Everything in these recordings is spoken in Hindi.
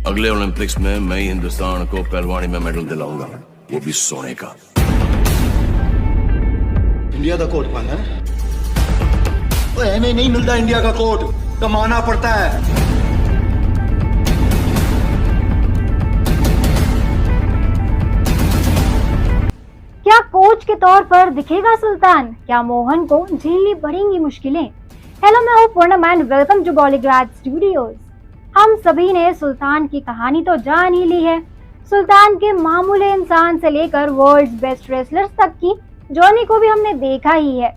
अगले ओलंपिक्स में मैं ही हिंदुस्तान को पहलवानी में मेडल दिलाऊंगा, वो भी सोने का। इंडिया का कोट पाना है, तो हमें नहीं मिलता इंडिया का कोट, कमाना पड़ता है। क्या कोच के तौर पर दिखेगा सुल्तान? क्या मोहन को झेलनी पड़ेंगी मुश्किलें? हेलो, मैं हूँ Purnam and welcome to Bollygrad studios. हम सभी ने सुल्तान की कहानी तो जान ही ली है। सुल्तान के मामूली इंसान से लेकर वर्ल्ड्स बेस्ट रेसलर्स तक की जर्नी को भी हमने देखा ही है,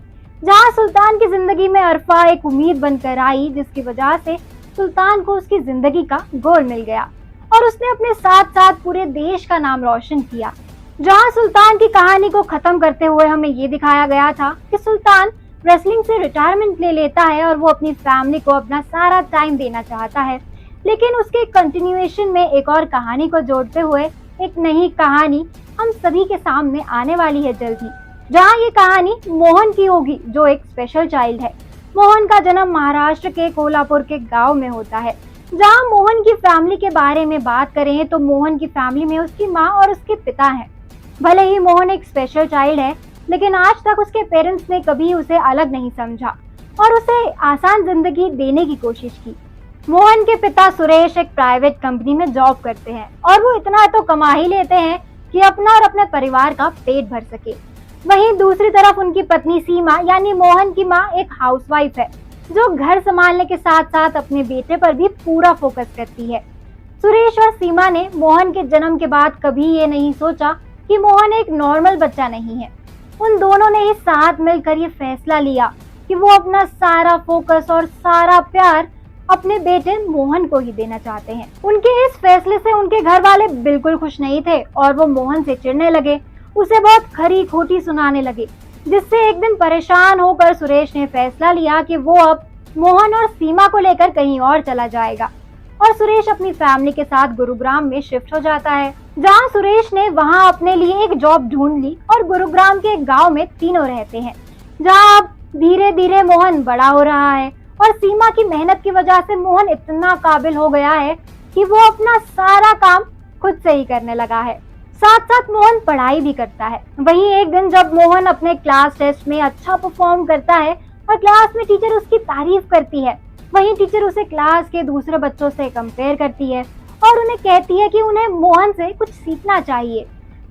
जहां सुल्तान की जिंदगी में अरफा एक उम्मीद बनकर आई, जिसकी वजह से सुल्तान को उसकी जिंदगी का गोल मिल गया और उसने अपने साथ साथ पूरे देश का नाम रोशन किया। जहां सुल्तान की कहानी को खत्म करते हुए हमें ये दिखाया गया था कि सुल्तान रेसलिंग से रिटायरमेंट ले लेता है और वो अपनी फैमिली को अपना सारा टाइम देना चाहता है, लेकिन उसके कंटिन्यूएशन में एक और कहानी को जोड़ते हुए एक नई कहानी हम सभी के सामने आने वाली है जल्द ही, जहाँ ये कहानी मोहन की होगी, जो एक स्पेशल चाइल्ड है। मोहन का जन्म महाराष्ट्र के कोल्हापुर के गांव में होता है। जहाँ मोहन की फैमिली के बारे में बात करें तो मोहन की फैमिली में उसकी माँ और उसके पिता हैं। भले ही मोहन एक स्पेशल चाइल्ड है, लेकिन आज तक उसके पेरेंट्स ने कभी उसे अलग नहीं समझा और उसे आसान जिंदगी देने की कोशिश की। मोहन के पिता सुरेश एक प्राइवेट कंपनी में जॉब करते हैं और वो इतना तो कमा ही लेते हैं कि अपना और अपने परिवार का पेट भर सके। वहीं दूसरी तरफ उनकी पत्नी सीमा यानी मोहन की माँ एक हाउसवाइफ है, जो घर संभालने के साथ साथ अपने बेटे पर भी पूरा फोकस करती है। सुरेश और सीमा ने मोहन के जन्म के बाद कभी ये नहीं सोचा कि मोहन एक नॉर्मल बच्चा नहीं है। उन दोनों ने ही साथ मिलकर ये फैसला लिया कि वो अपना सारा फोकस और सारा प्यार अपने बेटे मोहन को ही देना चाहते हैं। उनके इस फैसले से उनके घर वाले बिल्कुल खुश नहीं थे और वो मोहन से चिढ़ने लगे, उसे बहुत खरी खोटी सुनाने लगे, जिससे एक दिन परेशान होकर सुरेश ने फैसला लिया कि वो अब मोहन और सीमा को लेकर कहीं और चला जाएगा और सुरेश अपनी फैमिली के साथ गुरुग्राम में शिफ्ट हो जाता है। जहां सुरेश ने वहां अपने लिए एक जॉब ढूंढ ली और गुरुग्राम के एक गांव में तीनों रहते हैं, जहां अब धीरे धीरे मोहन बड़ा हो रहा है और सीमा की मेहनत की वजह से मोहन इतना काबिल हो गया है कि वो अपना सारा काम खुद से ही करने लगा है। साथ साथ मोहन पढ़ाई भी करता है। वहीं एक दिन जब मोहन अपने क्लास टेस्ट में अच्छा परफॉर्म करता है और क्लास में टीचर उसकी तारीफ करती है, वहीं टीचर उसे क्लास के दूसरे बच्चों से कंपेयर करती है और उन्हें कहती है कि उन्हें मोहन से कुछ सीखना चाहिए।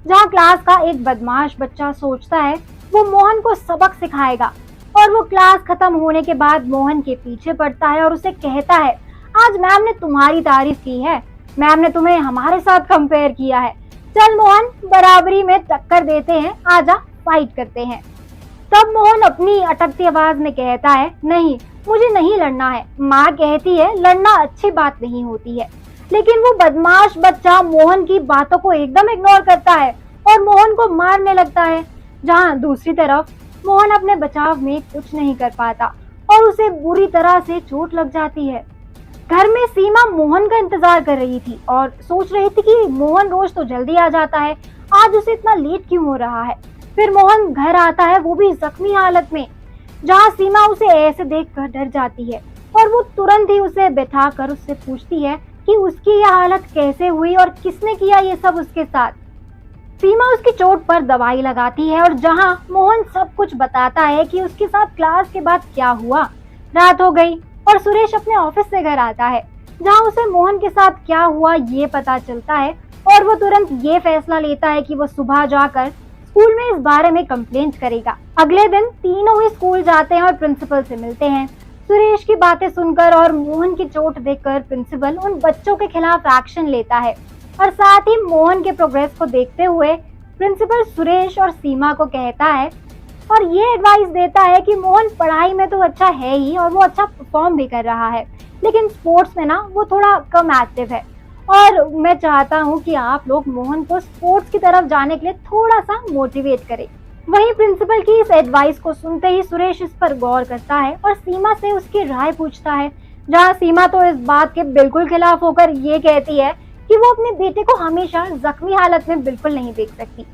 जहां क्लास का एक बदमाश बच्चा सोचता है वो मोहन को सबक सिखाएगा और वो क्लास खत्म होने के बाद मोहन के पीछे पड़ता है और उसे कहता है, आज मैम ने तुम्हारी तारीफ की है, मैम ने तुम्हें हमारे साथ कंपेयर किया है, चल मोहन बराबरी में टक्कर देते हैं, आजा फाइट करते हैं। तब मोहन अपनी अटकती आवाज में कहता है, नहीं मुझे नहीं लड़ना है, माँ कहती है लड़ना अच्छी बात नहीं होती है। लेकिन वो बदमाश बच्चा मोहन की बातों को एकदम इग्नोर करता है और मोहन को मारने लगता है। जहाँ दूसरी तरफ मोहन अपने बचाव में कुछ नहीं कर पाता और उसे बुरी तरह से चोट लग जाती है। घर में सीमा मोहन का इंतजार कर रही थी और सोच रही थी कि मोहन रोज तो जल्दी आ जाता है, आज उसे इतना लेट क्यों हो रहा है। फिर मोहन घर आता है, वो भी जख्मी हालत में, जहाँ सीमा उसे ऐसे देखकर डर जाती है और वो तुरंत ही उसे बैठाकर उससे पूछती है कि उसकी यह हालत कैसे हुई और किसने किया ये सब उसके साथ। सीमा उसकी चोट पर दवाई लगाती है और जहां मोहन सब कुछ बताता है कि उसके साथ क्लास के बाद क्या हुआ। रात हो गई और सुरेश अपने ऑफिस से घर आता है, जहां उसे मोहन के साथ क्या हुआ ये पता चलता है और वो तुरंत ये फैसला लेता है कि वो सुबह जाकर स्कूल में इस बारे में कंप्लेंट करेगा। अगले दिन तीनों ही स्कूल जाते हैं और प्रिंसिपल से मिलते हैं। सुरेश की बातें सुनकर और मोहन की चोट देखकर प्रिंसिपल उन बच्चों के खिलाफ एक्शन लेता है और साथ ही मोहन के प्रोग्रेस को देखते हुए प्रिंसिपल सुरेश और सीमा को कहता है और ये एडवाइस देता है कि मोहन पढ़ाई में तो अच्छा है ही और वो अच्छा परफॉर्म भी कर रहा है, लेकिन स्पोर्ट्स में ना वो थोड़ा कम एक्टिव है और मैं चाहता हूँ कि आप लोग मोहन को स्पोर्ट्स की तरफ जाने के लिए थोड़ा सा मोटिवेट करें। वहीं प्रिंसिपल की इस एडवाइस को सुनते ही सुरेश इस पर गौर करता है और सीमा से उसकी राय पूछता है, जहां सीमा तो इस बात के बिल्कुल खिलाफ होकर ये कहती है कि वो अपने बेटे को हमेशा जख्मी हालत में बिल्कुल नहीं देख सकती।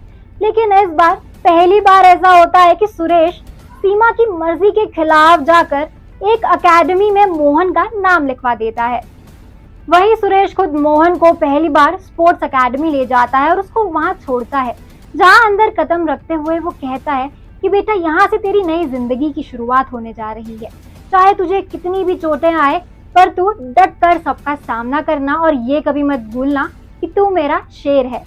लेकिन इस बार पहली बार ऐसा होता है कि सुरेश सीमा की मर्जी के खिलाफ जाकर एक अकेडमी में मोहन का नाम लिखवा देता है। वहीं सुरेश खुद मोहन को पहली बार स्पोर्ट्स एकेडमी ले जाता है और उसको वहां छोड़ता है, जहां अंदर कदम रखते हुए वो कहता है कि बेटा यहाँ से तेरी नई जिंदगी की शुरुआत होने जा रही है। चाहे तुझे कितनी भी चोटें आए पर तू डट कर सबका सामना करना और ये कभी मत भूलना कि तू मेरा शेर है।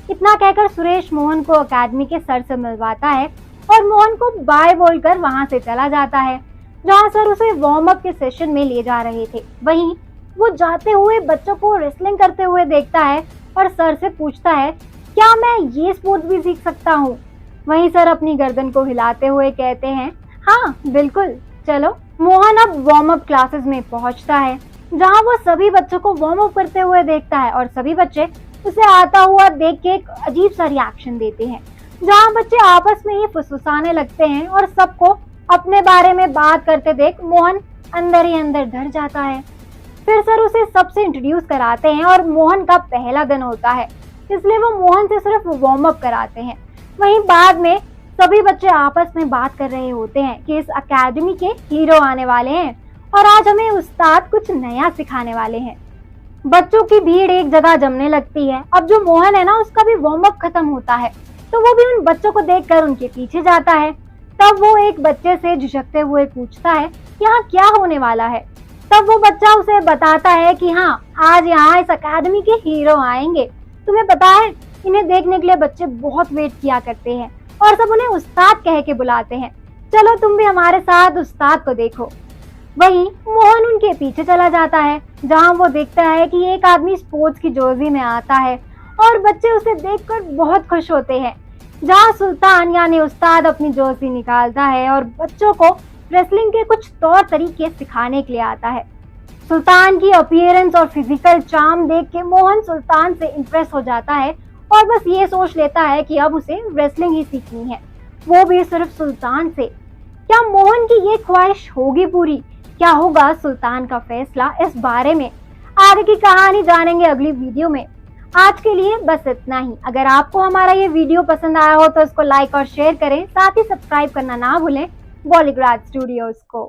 इतना कहकर सुरेश मोहन को एकेडमी के सर से मिलवाता है और मोहन को बाय बोलकर वहां से चला जाता है, जहां सर उसे वार्म अप के सेशन में ले जा रहे थे। वहीं वो जाते हुए बच्चों को रेसलिंग करते हुए देखता है और सर से पूछता है, क्या मैं ये स्पोर्ट्स भी सीख सकता हूँ? वहीं सर अपनी गर्दन को हिलाते हुए कहते हैं, हाँ बिल्कुल, चलो। मोहन अब वार्म अप क्लासेस में पहुंचता है, जहां वो सभी बच्चों को वार्म अप करते हुए देखता है और सभी बच्चे उसे आता हुआ देख के एक अजीब सा रिएक्शन देते हैं, जहां बच्चे आपस में ही फुसफुसाने लगते हैं और सबको अपने बारे में बात करते देख मोहन अंदर ही अंदर डर जाता है। फिर सर उसे सबसे इंट्रोड्यूस कराते हैं और मोहन का पहला दिन होता है, इसलिए वो मोहन से सिर्फ वार्म अप कराते हैं। वहीं बाद में सभी बच्चे आपस में बात कर रहे होते हैं कि इस एकेडमी के हीरो आने वाले हैं और आज हमें उस्ताद कुछ नया सिखाने वाले हैं। बच्चों की भीड़ एक जगह जमने लगती है। अब जो मोहन है ना, उसका भी वार्म अप खत्म होता है, तो वो भी उन बच्चों को देखकर उनके पीछे जाता है। तब वो एक बच्चे से झिझकते हुए पूछता है, यहाँ क्या होने वाला है? तब वो बच्चा उसे बताता है कि हाँ, आज यहाँ इस एकेडमी के हीरो आएंगे। तुम्हें पता है, इन्हें देखने के लिए बच्चे बहुत वेट किया करते हैं और सब उन्हें उस्ताद कह के बुलाते हैं। चलो तुम भी हमारे साथ उस्ताद को देखो। वहीं मोहन उनके पीछे चला जाता है, जहां वो देखता है कि एक आदमी स्पोर्ट्स की जर्सी में आता है और बच्चे उसे देखकर बहुत खुश होते हैं। जहां सुल्तान यानी उस्ताद अपनी जर्सी निकालता है और बच्चों को रेसलिंग के कुछ तौर तरीके सिखाने के लिए आता है। सुल्तान की अपीयरेंस और फिजिकल चार्म देख के मोहन सुल्तान से इम्प्रेस हो जाता है और बस ये सोच लेता है कि अब उसे रेसलिंग ही सीखनी है, वो भी सिर्फ सुल्तान से। क्या मोहन की ये ख्वाहिश होगी पूरी? क्या होगा सुल्तान का फैसला? इस बारे में आगे की कहानी जानेंगे अगली वीडियो में। आज के लिए बस इतना ही। अगर आपको हमारा ये वीडियो पसंद आया हो तो इसको लाइक और शेयर करें, साथ ही सब्सक्राइब करना ना भूलें बॉलीग्राड स्टूडियोज को।